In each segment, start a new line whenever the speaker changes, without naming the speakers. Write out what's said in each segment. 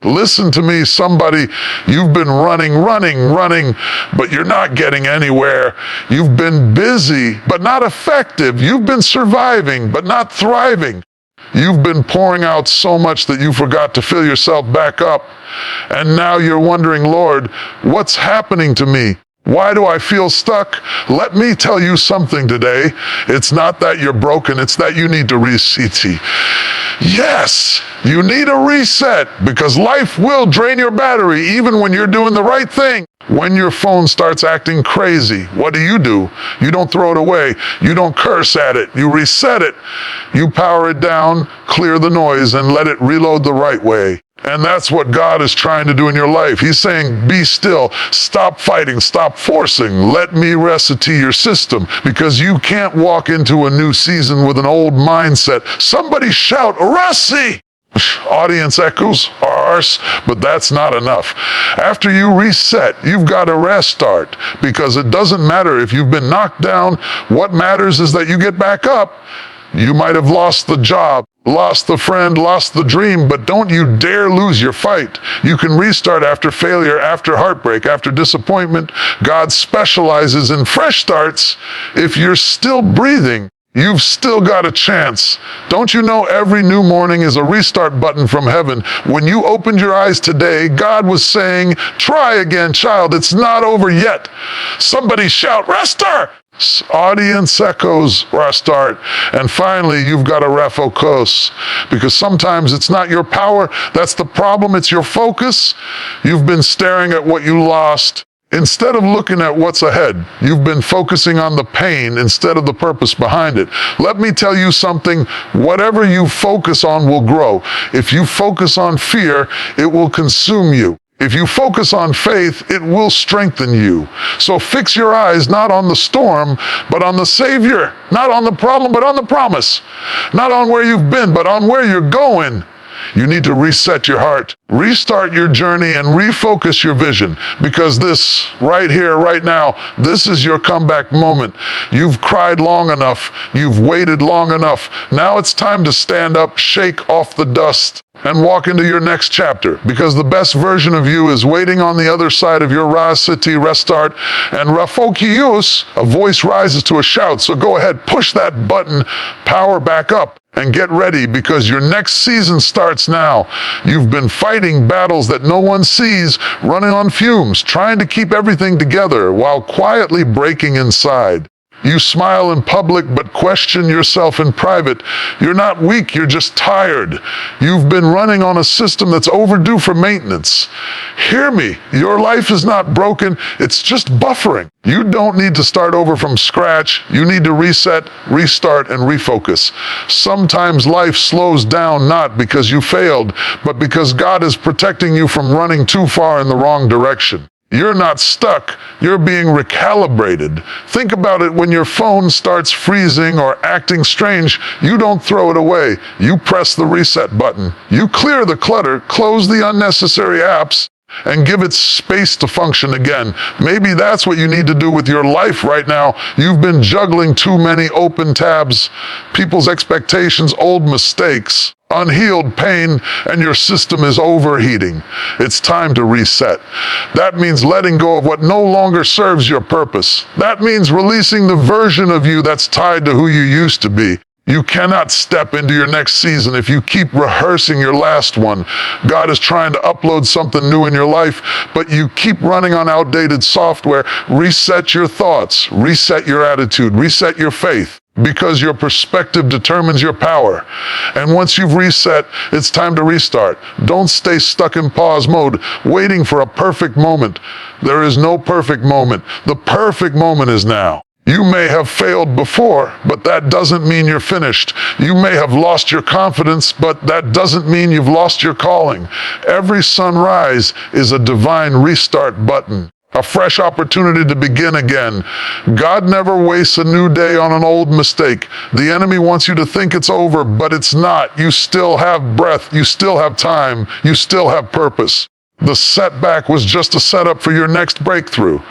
Listen to me, somebody. You've been running, but you're not getting anywhere. You've been busy, but not effective. You've been surviving, but not thriving. You've been pouring out so much that you forgot to fill yourself back up. And now you're wondering, Lord, what's happening to me? Why do I feel stuck? Let me tell you something today. It's not that you're broken, it's that you need to reset. Yes, you need a reset because life will drain your battery even when you're doing the right thing. When your phone starts acting crazy, what do? You don't throw it away. You don't curse at it. You reset it. You power it down, clear the noise, and let it reload the right way. And that's what God is trying to do in your life. He's saying, be still, stop fighting, stop forcing. Let me reset your system because you can't walk into a new season with an old mindset. Somebody shout, Rusty! Audience echoes, arse, but that's not enough. After you reset, you've got to restart because it doesn't matter if you've been knocked down. What matters is that you get back up. You might have lost the job, lost the friend, lost the dream, but don't you dare lose your fight. You can restart after failure, after heartbreak, after disappointment. God specializes in fresh starts. If you're still breathing, you've still got a chance. Don't you know every new morning is a restart button from heaven? When you opened your eyes today, God was saying, try again, child. It's not over yet. Somebody shout, restart! Audience echoes, restart. And finally, you've got to refocus because sometimes it's not your power. That's the problem. It's your focus. You've been staring at what you lost. Instead of looking at what's ahead, you've been focusing on the pain instead of the purpose behind it. Let me tell you something. Whatever you focus on will grow. If you focus on fear, it will consume you. If you focus on faith, it will strengthen you. So fix your eyes not on the storm, but on the Savior. Not on the problem, but on the promise. Not on where you've been, but on where you're going. You need to reset your heart, restart your journey, and refocus your vision. Because this, right here, right now, this is your comeback moment. You've cried long enough. You've waited long enough. Now it's time to stand up, shake off the dust, and walk into your next chapter. Because the best version of you is waiting on the other side of your restart. And Refocus, a voice rises to a shout. So go ahead, push that button, power back up. And get ready because your next season starts now. You've been fighting battles that no one sees, running on fumes, trying to keep everything together while quietly breaking inside. You smile in public but question yourself in private. You're not weak, you're just tired. You've been running on a system that's overdue for maintenance. Hear me, your life is not broken, it's just buffering. You don't need to start over from scratch. You need to reset, restart, and refocus. Sometimes life slows down not because you failed, but because God is protecting you from running too far in the wrong direction. You're not stuck, you're being recalibrated. Think about it when your phone starts freezing or acting strange, you don't throw it away. You press the reset button. You clear the clutter, close the unnecessary apps, and give it space to function again. Maybe that's what you need to do with your life right now. You've been juggling too many open tabs, people's expectations, old mistakes, unhealed pain, and your system is overheating. It's time to reset. That means letting go of what no longer serves your purpose. That means releasing the version of you that's tied to who you used to be. You cannot step into your next season if you keep rehearsing your last one. God is trying to upload something new in your life, but you keep running on outdated software. Reset your thoughts, reset your attitude, reset your faith, because your perspective determines your power. And once you've reset, it's time to restart. Don't stay stuck in pause mode, waiting for a perfect moment. There is no perfect moment. The perfect moment is now. You may have failed before, but that doesn't mean you're finished. You may have lost your confidence, but that doesn't mean you've lost your calling. Every sunrise is a divine restart button, a fresh opportunity to begin again. God never wastes a new day on an old mistake. The enemy wants you to think it's over, but it's not. You still have breath. You still have time. You still have purpose. The setback was just a setup for your next breakthrough.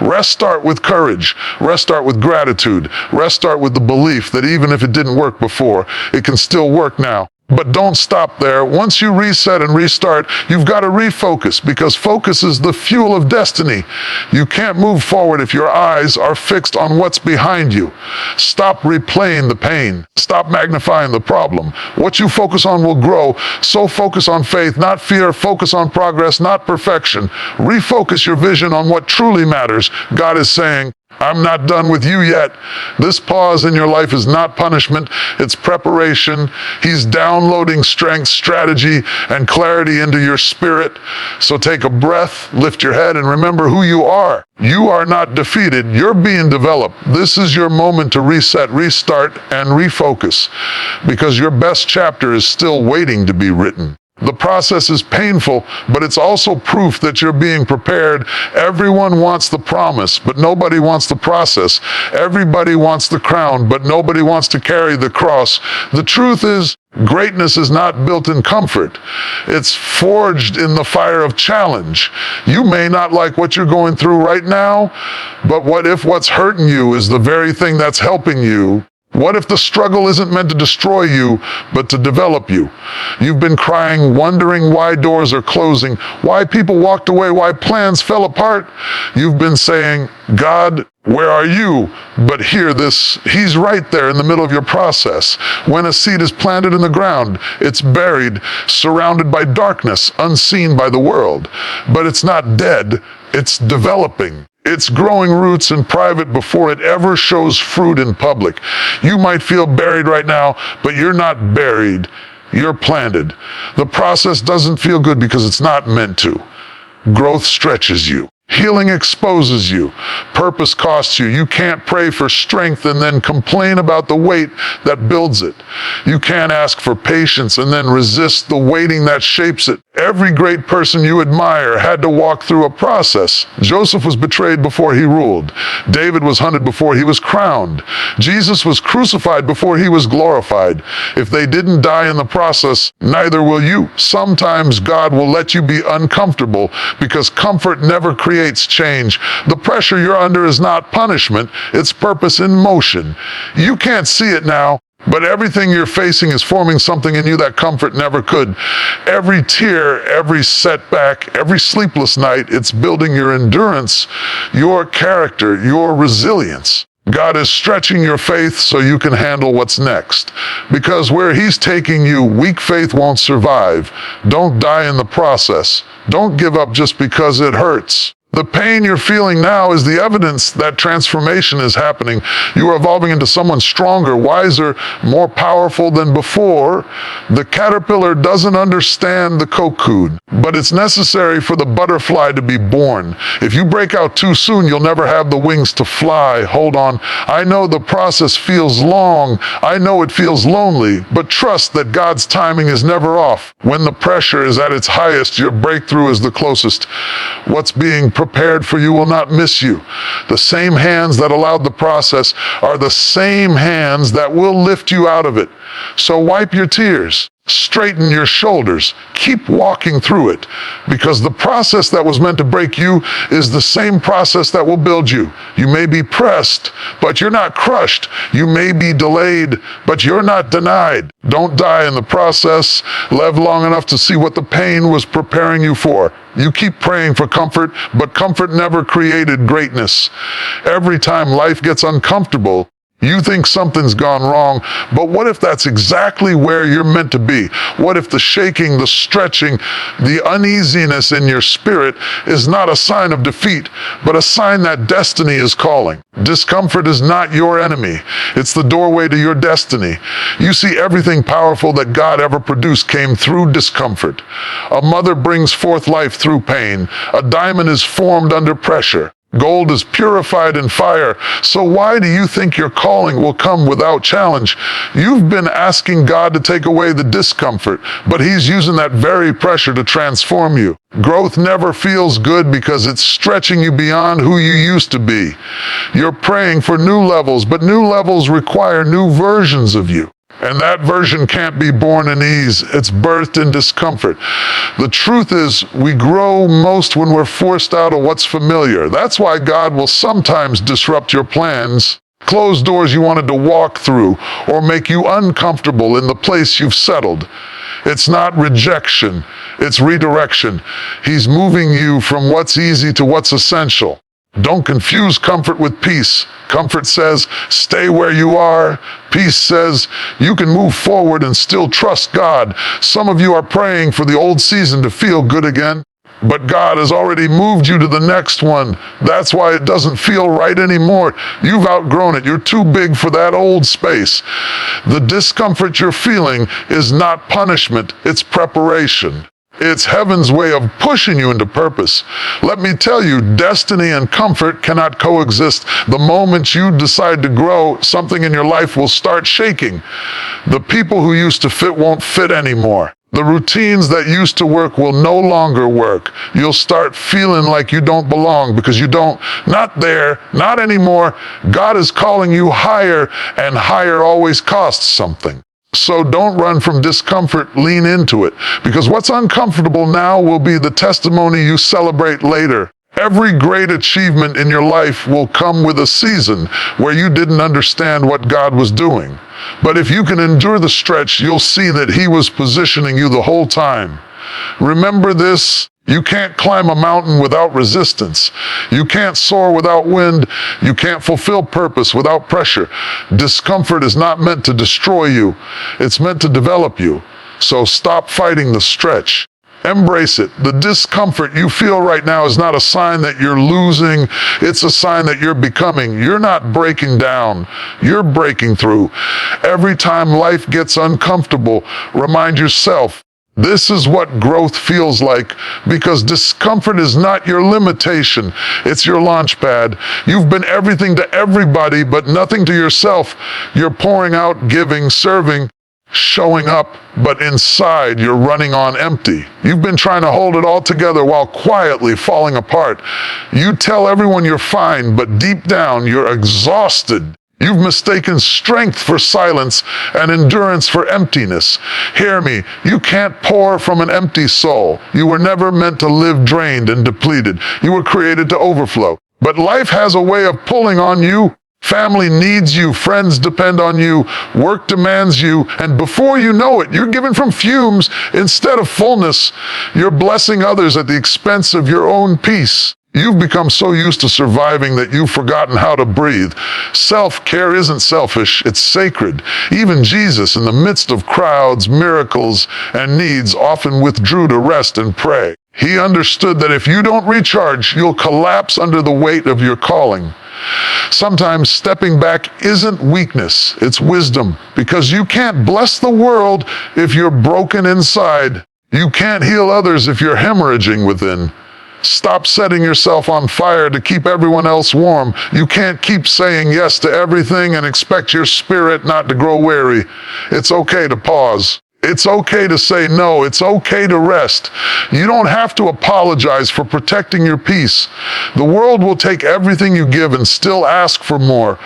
Restart with courage. Restart with gratitude. Restart with the belief that even if it didn't work before, it can still work now. But don't stop there. Once you reset and restart, you've got to refocus, because focus is the fuel of destiny. You can't move forward if your eyes are fixed on what's behind you. Stop replaying the pain. Stop magnifying the problem. What you focus on will grow. So focus on faith, not fear. Focus on progress, not perfection. Refocus your vision on what truly matters. God is saying, I'm not done with you yet. This pause in your life is not punishment, it's preparation. He's downloading strength, strategy, and clarity into your spirit. So take a breath, lift your head, and remember who you are. You are not defeated, you're being developed. This is your moment to reset, restart, and refocus, because your best chapter is still waiting to be written. The process is painful, but it's also proof that you're being prepared. Everyone wants the promise, but nobody wants the process. Everybody wants the crown, but nobody wants to carry the cross. The truth is, greatness is not built in comfort. It's forged in the fire of challenge. You may not like what you're going through right now, but what if what's hurting you is the very thing that's helping you? What if the struggle isn't meant to destroy you, but to develop you? You've been crying, wondering why doors are closing, why people walked away, why plans fell apart. You've been saying, God, where are you? But hear this, He's right there in the middle of your process. When a seed is planted in the ground, it's buried, surrounded by darkness, unseen by the world. But it's not dead, it's developing. It's growing roots in private before it ever shows fruit in public. You might feel buried right now, but you're not buried. You're planted. The process doesn't feel good because it's not meant to. Growth stretches you. Healing exposes you. Purpose costs you. You can't pray for strength and then complain about the weight that builds it. You can't ask for patience and then resist the waiting that shapes it. Every great person you admire had to walk through a process. Joseph was betrayed before he ruled. David was hunted before he was crowned. Jesus was crucified before he was glorified. If they didn't die in the process, neither will you. Sometimes God will let you be uncomfortable, because comfort never creates change. The pressure you're under is not punishment, it's purpose in motion. You can't see it now, but everything you're facing is forming something in you that comfort never could. Every tear, every setback, every sleepless night, it's building your endurance, your character, your resilience. God is stretching your faith so you can handle what's next. Because where He's taking you, weak faith won't survive. Don't die in the process. Don't give up just because it hurts. The pain you're feeling now is the evidence that transformation is happening. You are evolving into someone stronger, wiser, more powerful than before. The caterpillar doesn't understand the cocoon, but it's necessary for the butterfly to be born. If you break out too soon, you'll never have the wings to fly. Hold on. I know the process feels long. I know it feels lonely, but trust that God's timing is never off. When the pressure is at its highest, your breakthrough is the closest. What's being prepared for you will not miss you. The same hands that allowed the process are the same hands that will lift you out of it. So wipe your tears. Straighten your shoulders. Keep walking through it, because the process that was meant to break you is the same process that will build you. You may be pressed, but you're not crushed. You may be delayed, but you're not denied. Don't die in the process. Live long enough to see what the pain was preparing you for. You keep praying for comfort, but comfort never created greatness. Every time life gets uncomfortable, you think something's gone wrong, but what if that's exactly where you're meant to be? What if the shaking, the stretching, the uneasiness in your spirit is not a sign of defeat, but a sign that destiny is calling? Discomfort is not your enemy. It's the doorway to your destiny. You see, everything powerful that God ever produced came through discomfort. A mother brings forth life through pain. A diamond is formed under pressure. Gold is purified in fire. So why do you think your calling will come without challenge? You've been asking God to take away the discomfort, but He's using that very pressure to transform you. Growth never feels good because it's stretching you beyond who you used to be. You're praying for new levels, but new levels require new versions of you. And that version can't be born in ease. It's birthed in discomfort. The truth is, we grow most when we're forced out of what's familiar. That's why God will sometimes disrupt your plans closed doors you wanted to walk through, or make you uncomfortable in the place you've settled. It's not rejection, it's redirection. He's moving you from what's easy to what's essential. Don't confuse comfort with peace. Comfort says, stay where you are. Peace says, you can move forward and still trust God. Some of you are praying for the old season to feel good again, but God has already moved you to the next one. That's why it doesn't feel right anymore. You've outgrown it. You're too big for that old space. The discomfort you're feeling is not punishment, it's preparation. It's heaven's way of pushing you into purpose. Let me tell you, destiny and comfort cannot coexist. The moment you decide to grow, something in your life will start shaking. The people who used to fit won't fit anymore. The routines that used to work will no longer work. You'll start feeling like you don't belong because you don't. Not there, not anymore. God is calling you higher, and higher always costs something. So don't run from discomfort, lean into it, because what's uncomfortable now will be the testimony you celebrate later. Every great achievement in your life will come with a season where you didn't understand what God was doing. But if you can endure the stretch, you'll see that He was positioning you the whole time. Remember this. You can't climb a mountain without resistance. You can't soar without wind. You can't fulfill purpose without pressure. Discomfort is not meant to destroy you. It's meant to develop you. So stop fighting the stretch. Embrace it. The discomfort you feel right now is not a sign that you're losing. It's a sign that you're becoming. You're not breaking down. You're breaking through. Every time life gets uncomfortable, remind yourself, this is what growth feels like, because discomfort is not your limitation. It's your launch pad. You've been everything to everybody, but nothing to yourself. You're pouring out, giving, serving, showing up, but inside you're running on empty. You've been trying to hold it all together while quietly falling apart. You tell everyone you're fine, but deep down you're exhausted. You've mistaken strength for silence and endurance for emptiness. Hear me, you can't pour from an empty soul. You were never meant to live drained and depleted. You were created to overflow. But life has a way of pulling on you. Family needs you, friends depend on you, work demands you, and before you know it, you're given from fumes instead of fullness. You're blessing others at the expense of your own peace. You've become so used to surviving that you've forgotten how to breathe. Self-care isn't selfish, it's sacred. Even Jesus, in the midst of crowds, miracles, and needs, often withdrew to rest and pray. He understood that if you don't recharge, you'll collapse under the weight of your calling. Sometimes stepping back isn't weakness, it's wisdom, because you can't bless the world if you're broken inside. You can't heal others if you're hemorrhaging within. Stop setting yourself on fire to keep everyone else warm. You can't keep saying yes to everything and expect your spirit not to grow weary. It's okay to pause. It's okay to say no. It's okay to rest. You don't have to apologize for protecting your peace. The world will take everything you give and still ask for more.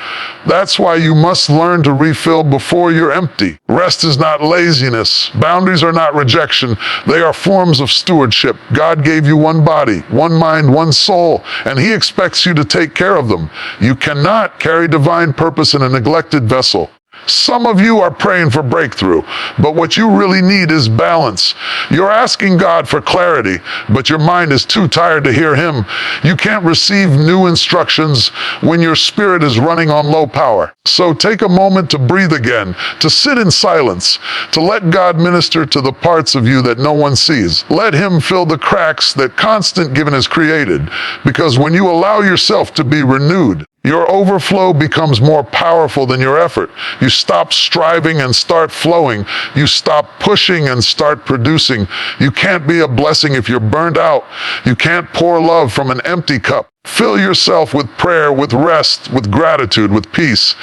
That's why you must learn to refill before you're empty. Rest is not laziness. Boundaries are not rejection. They are forms of stewardship. God gave you one body, one mind, one soul, and He expects you to take care of them. You cannot carry divine purpose in a neglected vessel. Some of you are praying for breakthrough, but what you really need is balance. You're asking God for clarity, but your mind is too tired to hear Him. You can't receive new instructions when your spirit is running on low power. So take a moment to breathe again, to sit in silence, to let God minister to the parts of you that no one sees. Let Him fill the cracks that constant giving has created, because when you allow yourself to be renewed, your overflow becomes more powerful than your effort. You stop striving and start flowing. You stop pushing and start producing. You can't be a blessing if you're burned out. You can't pour love from an empty cup. Fill yourself with prayer, with rest, with gratitude, with peace.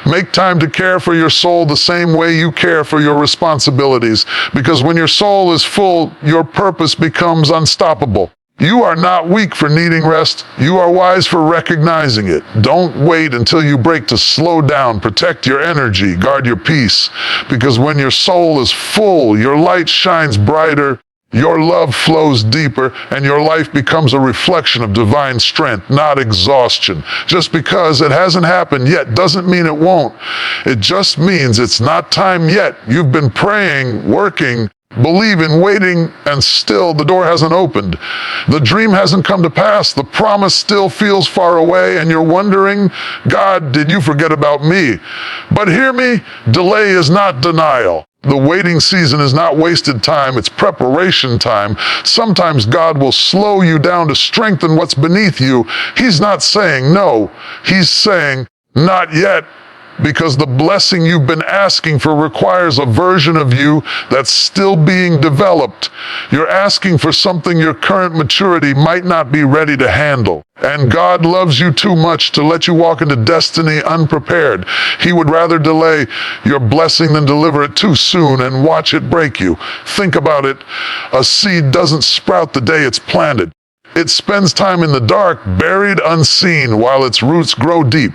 Make time to care for your soul the same way you care for your responsibilities, because when your soul is full, your purpose becomes unstoppable. You are not weak for needing rest. You are wise for recognizing it. Don't wait until you break to slow down. Protect your energy. Guard your peace. Because when your soul is full, your light shines brighter. Your love flows deeper, and your life becomes a reflection of divine strength, not exhaustion. Just because it hasn't happened yet doesn't mean it won't. It just means it's not time yet. You've been praying, working, believing, waiting, and still the door hasn't opened. The dream hasn't come to pass. The promise still feels far away, and you're wondering, God, did you forget about me? But hear me, delay is not denial. The waiting season is not wasted time, it's preparation time. Sometimes God will slow you down to strengthen what's beneath you. He's not saying no, He's saying not yet. Because the blessing you've been asking for requires a version of you that's still being developed. You're asking for something your current maturity might not be ready to handle. And God loves you too much to let you walk into destiny unprepared. He would rather delay your blessing than deliver it too soon and watch it break you. Think about it. A seed doesn't sprout the day it's planted. It spends time in the dark, buried unseen, while its roots grow deep.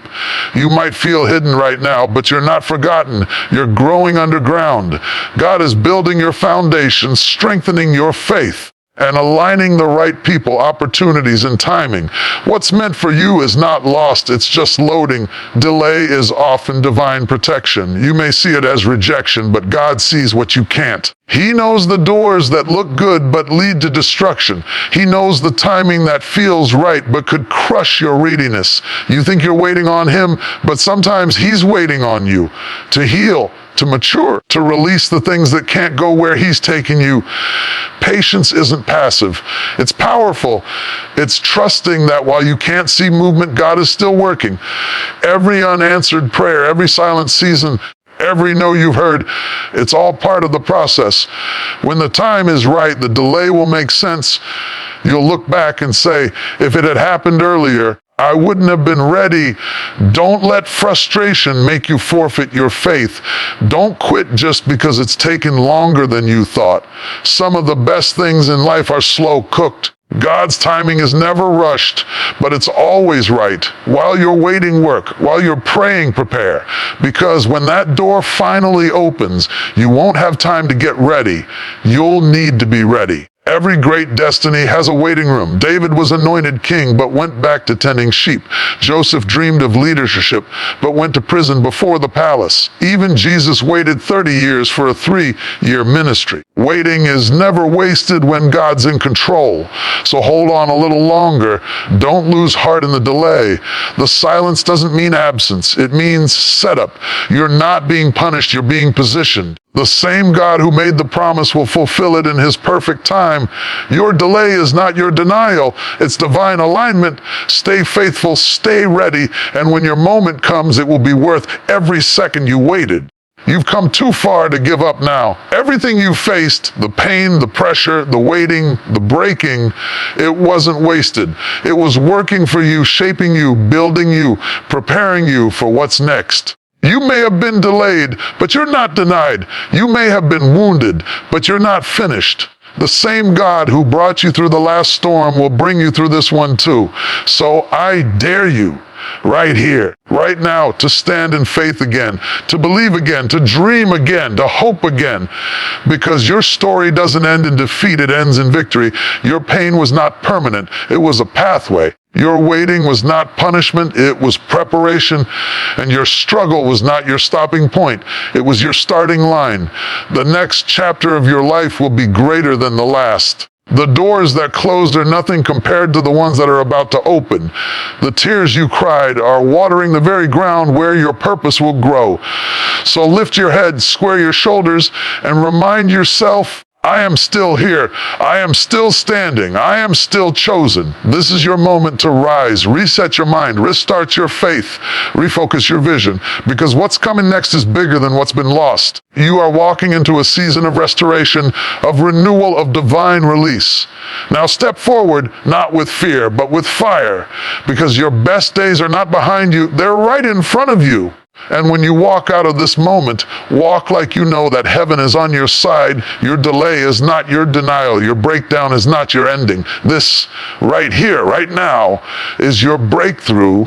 You might feel hidden right now, but you're not forgotten. You're growing underground. God is building your foundation, strengthening your faith, and aligning the right people, opportunities, and timing. What's meant for you is not lost, it's just loading. Delay is often divine protection. You may see it as rejection, but God sees what you can't. He knows the doors that look good but lead to destruction. He knows the timing that feels right but could crush your readiness. You think you're waiting on Him, but sometimes He's waiting on you to heal, to mature, to release the things that can't go where He's taking you. Patience isn't passive. It's powerful. It's trusting that while you can't see movement, God is still working. Every unanswered prayer, every silent season, every no you've heard, it's all part of the process. When the time is right, the delay will make sense. You'll look back and say, if it had happened earlier, I wouldn't have been ready. Don't let frustration make you forfeit your faith. Don't quit just because it's taken longer than you thought. Some of the best things in life are slow cooked. God's timing is never rushed, but it's always right. While you're waiting, work. While you're praying, prepare. Because when that door finally opens, you won't have time to get ready. You'll need to be ready. Every great destiny has a waiting room. David was anointed king, but went back to tending sheep. Joseph dreamed of leadership, but went to prison before the palace. Even Jesus waited 30 years for a 3-year ministry. Waiting is never wasted when God's in control. So hold on a little longer. Don't lose heart in the delay. The silence doesn't mean absence. It means setup. You're not being punished, you're being positioned. The same God who made the promise will fulfill it in His perfect time. Your delay is not your denial. It's divine alignment. Stay faithful, stay ready, and when your moment comes, it will be worth every second you waited. You've come too far to give up now. Everything you faced, the pain, the pressure, the waiting, the breaking, it wasn't wasted. It was working for you, shaping you, building you, preparing you for what's next. You may have been delayed, but you're not denied. You may have been wounded, but you're not finished. The same God who brought you through the last storm will bring you through this one too. So I dare you, right here, right now, to stand in faith again, to believe again, to dream again, to hope again. Because your story doesn't end in defeat, it ends in victory. Your pain was not permanent, it was a pathway. Your waiting was not punishment, it was preparation. And your struggle was not your stopping point, it was your starting line. The next chapter of your life will be greater than the last. The doors that closed are nothing compared to the ones that are about to open. The tears you cried are watering the very ground where your purpose will grow. So lift your head, square your shoulders, and remind yourself, I am still here. I am still standing. I am still chosen. This is your moment to rise, reset your mind, restart your faith, refocus your vision, because what's coming next is bigger than what's been lost. You are walking into a season of restoration, of renewal, of divine release. Now step forward, not with fear, but with fire, because your best days are not behind you, they're right in front of you. And when you walk out of this moment, walk like you know that heaven is on your side. Your delay is not your denial. Your breakdown is not your ending. This right here, right now, is your breakthrough.